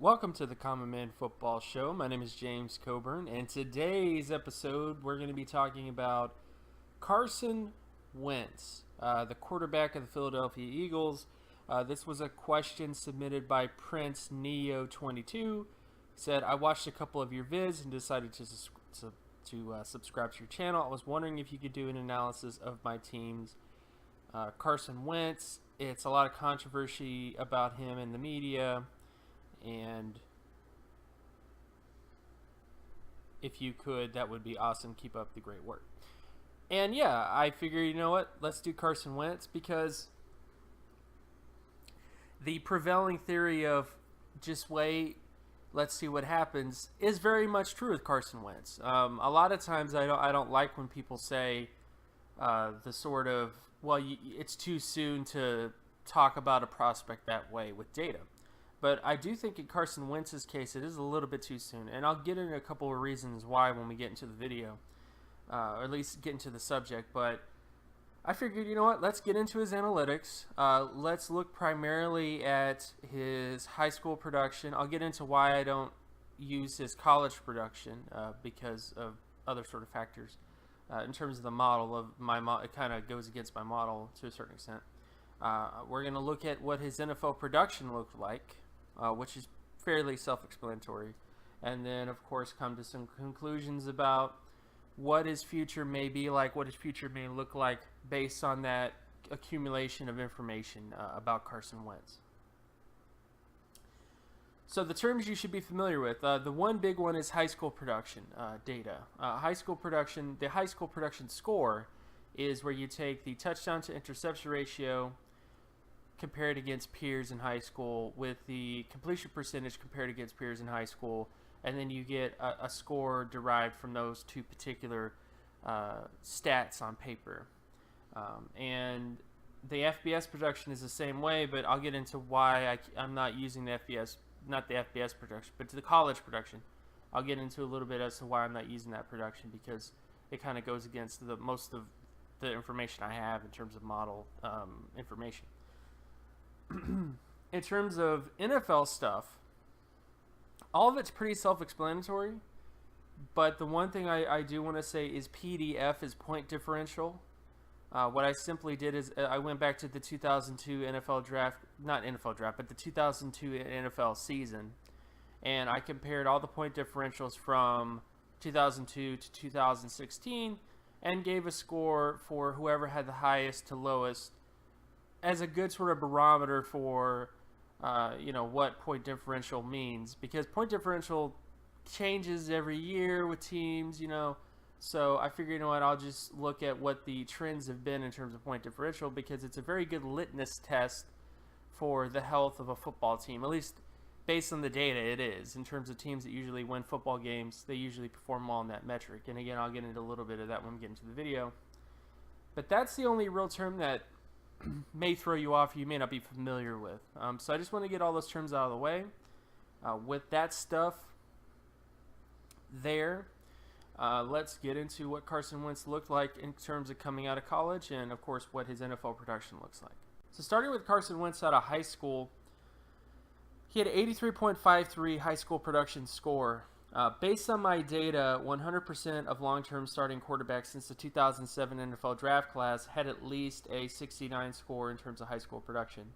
Welcome to the Common Man Football Show. My name is James Cobern, and today's episode we're going to be talking about Carson Wentz, the quarterback of the Philadelphia Eagles. This was a question submitted by Prince Neo22. Said, I watched a couple of your vids and decided to subscribe to your channel. I was wondering if you could do an analysis of my team's Carson Wentz. It's a lot of controversy about him in the media. And if you could, that would be awesome. Keep up the great work. And yeah, I figure, you know what? Let's do Carson Wentz, because the prevailing theory of just wait, let's see what happens is very much true with Carson Wentz. A lot of times I don't like when people say the sort of, well, it's too soon to talk about a prospect that way with data. But I do think in Carson Wentz's case, it is a little bit too soon. And I'll get into a couple of reasons why when we get into the video, or at least get into the subject. But I figured, you know what, let's get into his analytics. Let's look primarily at his high school production. I'll get into why I don't use his college production because of other sort of factors. In terms of the model of my model, it kind of goes against my model to a certain extent. We're going to look at what his NFL production looked like. Which is fairly self-explanatory, and then of course come to some conclusions about what his future may be like, what his future may look like based on that accumulation of information about Carson Wentz. So the terms you should be familiar with, the one big one is high school production data. High school production, the high school production score is where you take the touchdown to interception ratio compared against peers in high school with the completion percentage compared against peers in high school, and then you get a score derived from those two particular stats on paper. And the FBS production is the same way, but I'll get into why I'm not using the FBS, not the FBS production, but to the college production. I'll get into a little bit as to why I'm not using that production, because it kind of goes against most of the information I have in terms of model information. In terms of NFL stuff, all of it's pretty self-explanatory, but the one thing I do want to say is PDF is point differential. What I simply did is I went back to the 2002 NFL draft, not NFL draft, but the 2002 NFL season, and I compared all the point differentials from 2002 to 2016 and gave a score for whoever had the highest to lowest as a good sort of barometer for, what point differential means. Because point differential changes every year with teams, So I figured, I'll just look at what the trends have been in terms of point differential, because it's a very good litmus test for the health of a football team. At least based on the data, it is. In terms of teams that usually win football games, they usually perform well on that metric. And again, I'll get into a little bit of that when we get into the video. But that's the only real term that may throw you off, you may not be familiar with. So I just want to get all those terms out of the way. With that stuff there, let's get into what Carson Wentz looked like in terms of coming out of college, and of course what his NFL production looks like. So starting with Carson Wentz out of high school, he had an 83.53 high school production score. Based on my data, 100% of long-term starting quarterbacks since the 2007 NFL draft class had at least a 69 score in terms of high school production,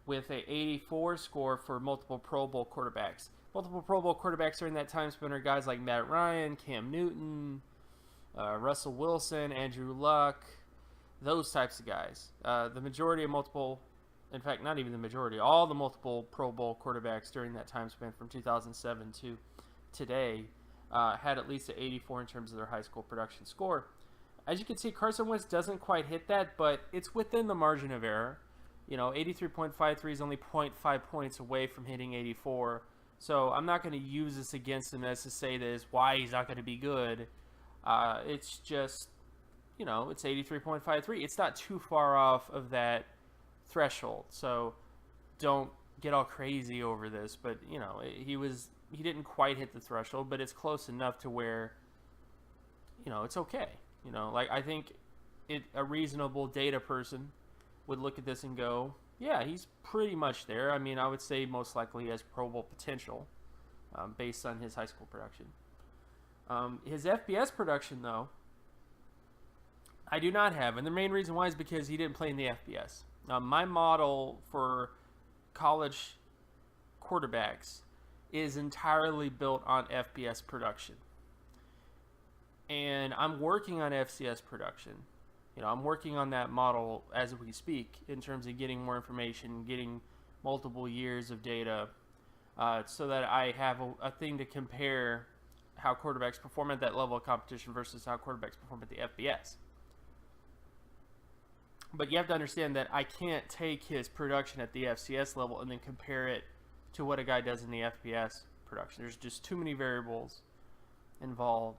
with a 84 score for multiple Pro Bowl quarterbacks. Multiple Pro Bowl quarterbacks during that time span are guys like Matt Ryan, Cam Newton, Russell Wilson, Andrew Luck, those types of guys. The majority of multiple, in fact, not even the majority, all the multiple Pro Bowl quarterbacks during that time span from 2007 to today had at least an 84 in terms of their high school production score. As you can see, Carson Wentz doesn't quite hit that, but it's within the margin of error. 83.53 is only 0.5 points away from hitting 84. So I'm not going to use this against him as to say that is why he's not going to be good. It's just, it's 83.53. It's not too far off of that threshold. So don't get all crazy over this. But, he didn't quite hit the threshold, but it's close enough to where, it's okay. I think a reasonable data person would look at this and go, Yeah, he's pretty much there. I mean, I would say most likely he has Pro Bowl potential based on his high school production. His FBS production, though, I do not have. And the main reason why is because he didn't play in the FBS. My model for college quarterbacks is entirely built on FBS production. And I'm working on FCS production. I'm working on that model as we speak in terms of getting more information, getting multiple years of data, so that I have a thing to compare how quarterbacks perform at that level of competition versus how quarterbacks perform at the FBS. But you have to understand that I can't take his production at the FCS level and then compare it to what a guy does in the FBS production. There's just too many variables involved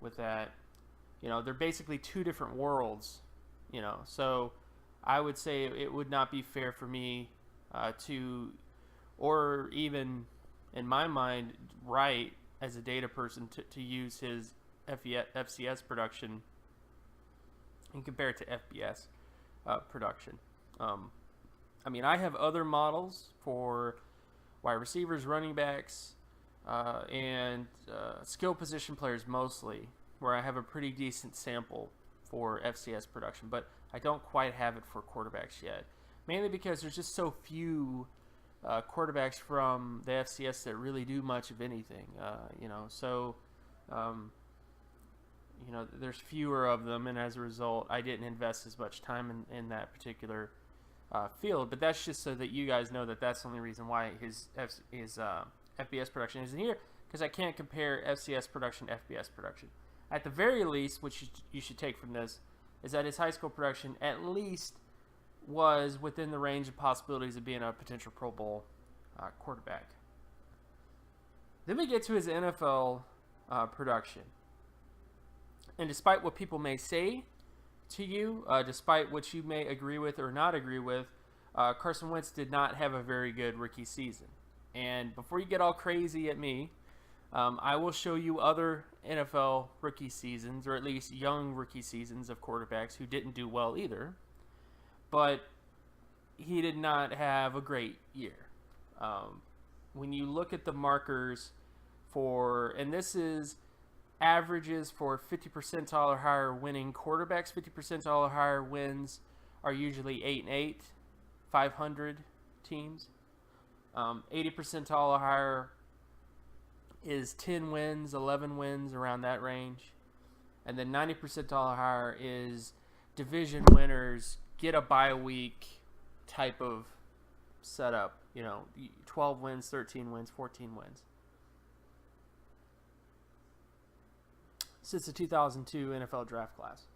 with that. They're basically two different worlds, so I would say it would not be fair for me to, or even in my mind, right as a data person to use his FCS production and compare it to FBS production. I have other models for wide receivers, running backs, and skill position players mostly, where I have a pretty decent sample for FCS production, but I don't quite have it for quarterbacks yet. Mainly because there's just so few quarterbacks from the FCS that really do much of anything. There's fewer of them, and as a result, I didn't invest as much time in that particular field. But that's just so that you guys know that that's the only reason why his FBS production isn't here, because I can't compare FCS production to FBS production. At the very least, which you should take from this, is that his high school production at least was within the range of possibilities of being a potential Pro Bowl quarterback. Then we get to his NFL production. And despite what people may say to you, despite what you may agree with or not agree with, Carson Wentz did not have a very good rookie season. And before you get all crazy at me, I will show you other NFL rookie seasons, or at least young rookie seasons of quarterbacks who didn't do well either. But he did not have a great year. When you look at the markers for, and this is averages for 50 percentile or higher winning quarterbacks. 50 percentile or higher wins are usually 8-8, 500 teams. 80 percentile or higher is 10 wins, 11 wins, around that range. And then 90 percentile or higher is division winners, get a bye week type of setup. 12 wins, 13 wins, 14 wins. Since the 2002 NFL draft class.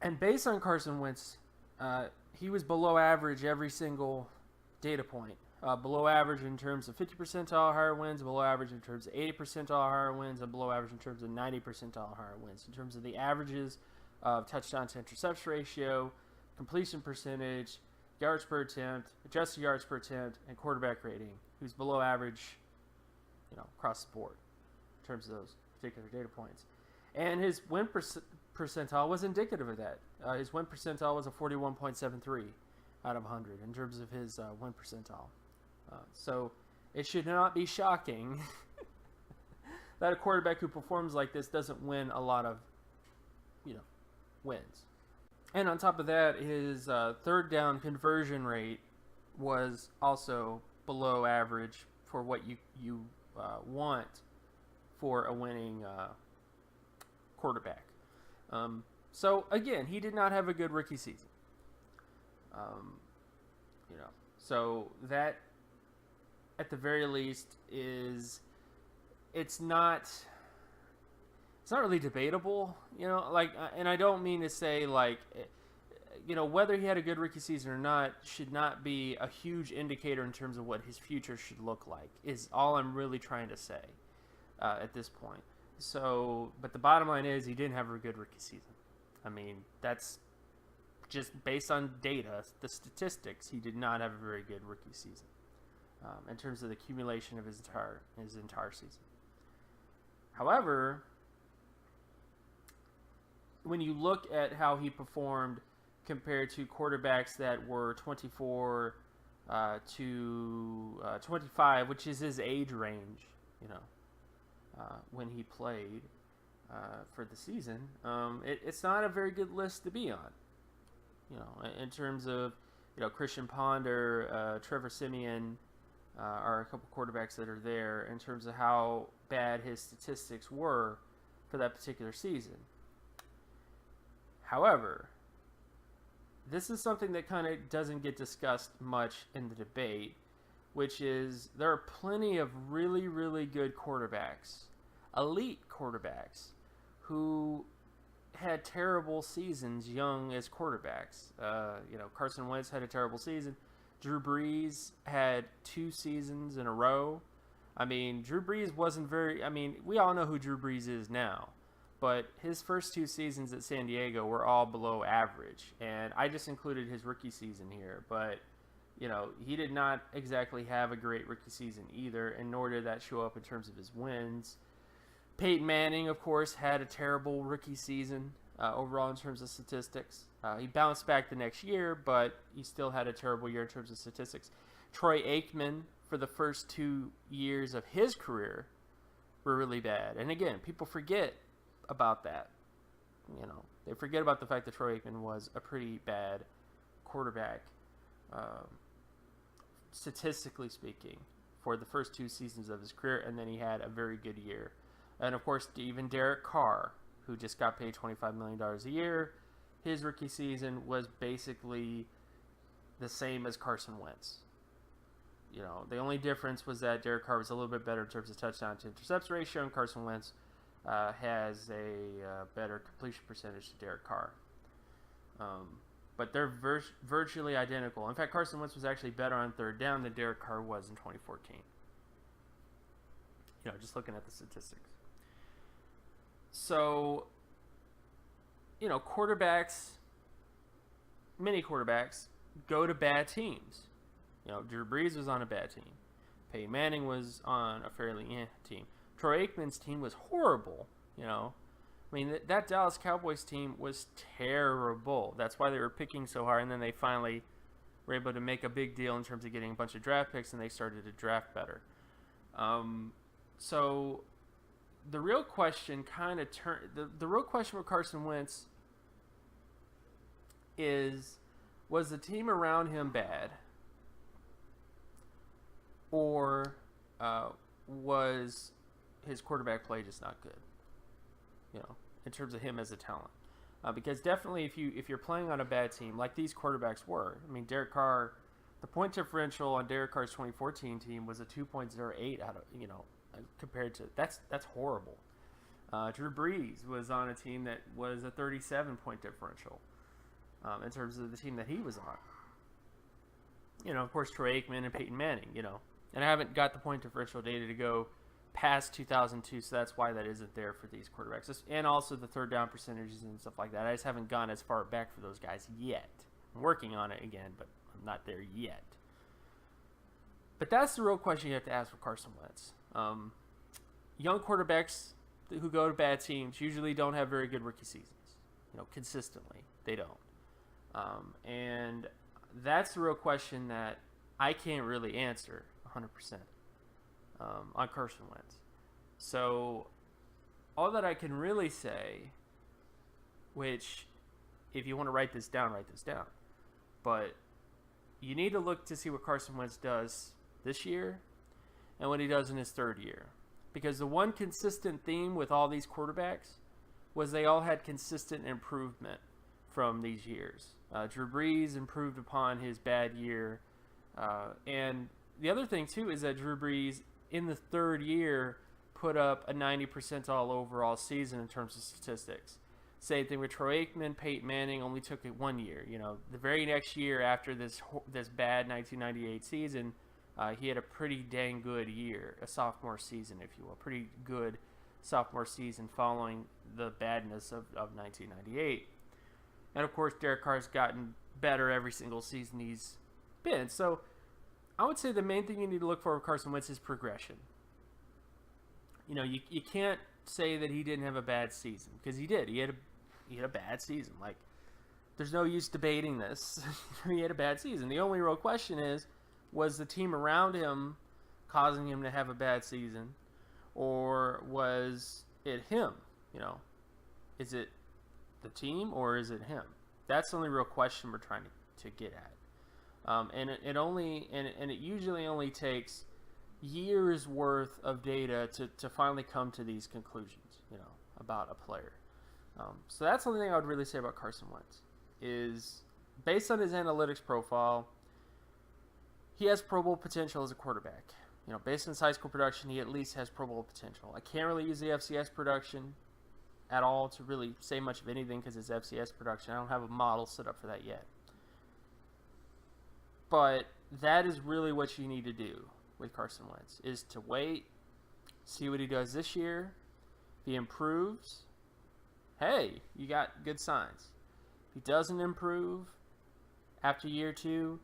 And based on Carson Wentz, he was below average every single data point. Below average in terms of 50 percentile higher wins, below average in terms of 80 percentile higher wins, and below average in terms of 90 percentile higher wins. In terms of the averages of touchdown to interception ratio, completion percentage, yards per attempt, adjusted yards per attempt, and quarterback rating, who's below average, across the board in terms of those particular data points. And his win percentile was indicative of that. His win percentile was a 41.73 out of 100 in terms of his win percentile. So it should not be shocking that a quarterback who performs like this doesn't win a lot of, wins. And on top of that, his third down conversion rate was also below average for what you want for a winning quarterback. So again, he did not have a good rookie season. So that at the very least it's not really debatable, and I don't mean to say whether he had a good rookie season or not should not be a huge indicator in terms of what his future should look like, is all I'm really trying to say at this point. So, but the bottom line is he didn't have a good rookie season. That's just based on data, the statistics. He did not have a very good rookie season in terms of the accumulation of his entire season. However, when you look at how he performed compared to quarterbacks that were 24 to 25, which is his age range, when he played for the season. It's not a very good list to be on, in terms of, Christian Ponder, Trevor Siemian are a couple quarterbacks that are there in terms of how bad his statistics were for that particular season. However, this is something that kind of doesn't get discussed much in the debate, which is there are plenty of really, really good quarterbacks, elite quarterbacks, who had terrible seasons young as quarterbacks. Carson Wentz had a terrible season. Drew Brees had 2 seasons in a row. I mean, Drew Brees wasn't very... I mean, we all know who Drew Brees is now. But his first 2 seasons at San Diego were all below average. And I just included his rookie season here. But, he did not exactly have a great rookie season either. And nor did that show up in terms of his wins. Peyton Manning, of course, had a terrible rookie season overall in terms of statistics. He bounced back the next year, but he still had a terrible year in terms of statistics. Troy Aikman, for the first 2 years of his career, were really bad. And again, people forget about that. They forget about the fact that Troy Aikman was a pretty bad quarterback, statistically speaking, for the first 2 seasons of his career, and then he had a very good year. And of course, even Derek Carr, who just got paid $25 million a year, his rookie season was basically the same as Carson Wentz. The only difference was that Derek Carr was a little bit better in terms of touchdown to interception ratio, and Carson Wentz has a better completion percentage to Derek Carr. But they're virtually identical. In fact, Carson Wentz was actually better on third down than Derek Carr was in 2014. Just looking at the statistics. So, quarterbacks, many quarterbacks, go to bad teams. Drew Brees was on a bad team. Peyton Manning was on a fairly team. Troy Aikman's team was horrible, I mean, that Dallas Cowboys team was terrible. That's why they were picking so hard, and then they finally were able to make a big deal in terms of getting a bunch of draft picks, and they started to draft better. So the real question kind of the real question with Carson Wentz is, was the team around him bad, or was his quarterback play just not good? In terms of him as a talent, because definitely if you're playing on a bad team like these quarterbacks were, I mean, Derek Carr, the point differential on Derek Carr's 2014 team was a 2.08 out of compared to that's horrible. Drew Brees was on a team that was a 37 point differential in terms of the team that he was on. Of course, Troy Aikman and Peyton Manning. And I haven't got the point differential data to go past 2002, so that's why that isn't there for these quarterbacks, and also the third down percentages and stuff like that. I just haven't gone as far back for those guys yet. I'm working on it again, but I'm not there yet. But that's the real question you have to ask for Carson Wentz. Young quarterbacks who go to bad teams usually don't have very good rookie seasons. Consistently, they don't. And that's the real question that I can't really answer 100%. On Carson Wentz. So all that I can really say, which if you want to write this down, but you need to look to see what Carson Wentz does this year and what he does in his third year. Because the one consistent theme with all these quarterbacks was they all had consistent improvement from these years. Drew Brees improved upon his bad year. And the other thing, too, is that Drew Brees, in the third year, put up a 90 percentile overall season in terms of statistics. Same thing with Troy Aikman. Peyton Manning only took it 1 year. The very next year after this bad 1998 season, he had a pretty dang good year, a sophomore season, if you will. Pretty good sophomore season following the badness of 1998. And, of course, Derek Carr's gotten better every single season he's been. So I would say the main thing you need to look for with Carson Wentz is progression. You can't say that he didn't have a bad season, because he did. He had a bad season. Like, there's no use debating this. He had a bad season. The only real question is, was the team around him causing him to have a bad season, or was it him? You know, is it the team or is it him? That's the only real question we're trying to get at. And it usually only takes years worth of data to finally come to these conclusions, you know, about a player. So that's the only thing I would really say about Carson Wentz is, based on his analytics profile, he has Pro Bowl potential as a quarterback. You know, based on his high school production, he at least has Pro Bowl potential. I can't really use the FCS production at all to really say much of anything because it's FCS production. I don't have a model set up for that yet. But that is really what you need to do with Carson Wentz, is to wait, see what he does this year. If he improves, hey, you got good signs. If he doesn't improve after year 2,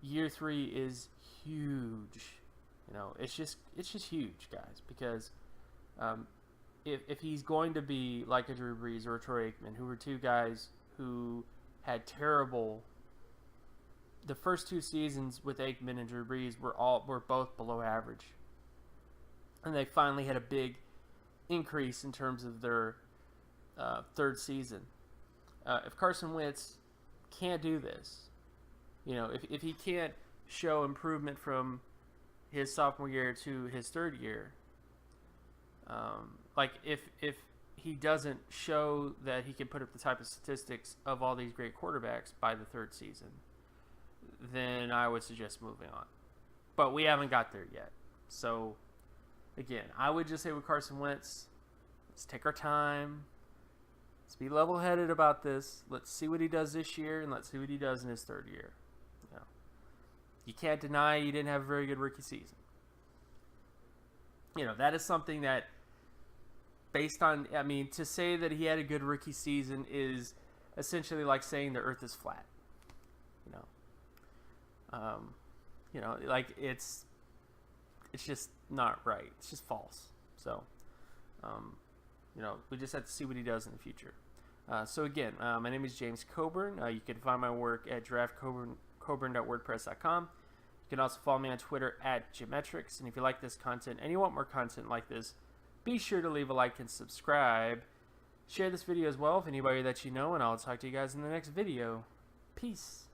year 3 is huge. You know, it's just huge, guys, because if he's going to be like a Drew Brees or a Troy Aikman, who were two guys who had terrible, the first 2 seasons with Aikman and Drew Brees were both below average, and they finally had a big increase in terms of their third season. If Carson Wentz can't do this, you know, if he can't show improvement from his sophomore year to his third year, like if he doesn't show that he can put up the type of statistics of all these great quarterbacks by the third season, then I would suggest moving on. But we haven't got there yet. So, again, I would just say with Carson Wentz, let's take our time. Let's be level-headed about this. Let's see what he does this year, and let's see what he does in his third year. You know, you can't deny he didn't have a very good rookie season. You know, that is something that, based on, I mean, to say that he had a good rookie season is essentially like saying the earth is flat. You know, like it's just not right. It's just false. So, you know, we just have to see what he does in the future. So again, my name is James Cobern. You can find my work at draftcoburn.wordpress.com. You can also follow me on Twitter at Geometrics. And if you like this content and you want more content like this, be sure to leave a like and subscribe. Share this video as well with anybody that you know, and I'll talk to you guys in the next video. Peace.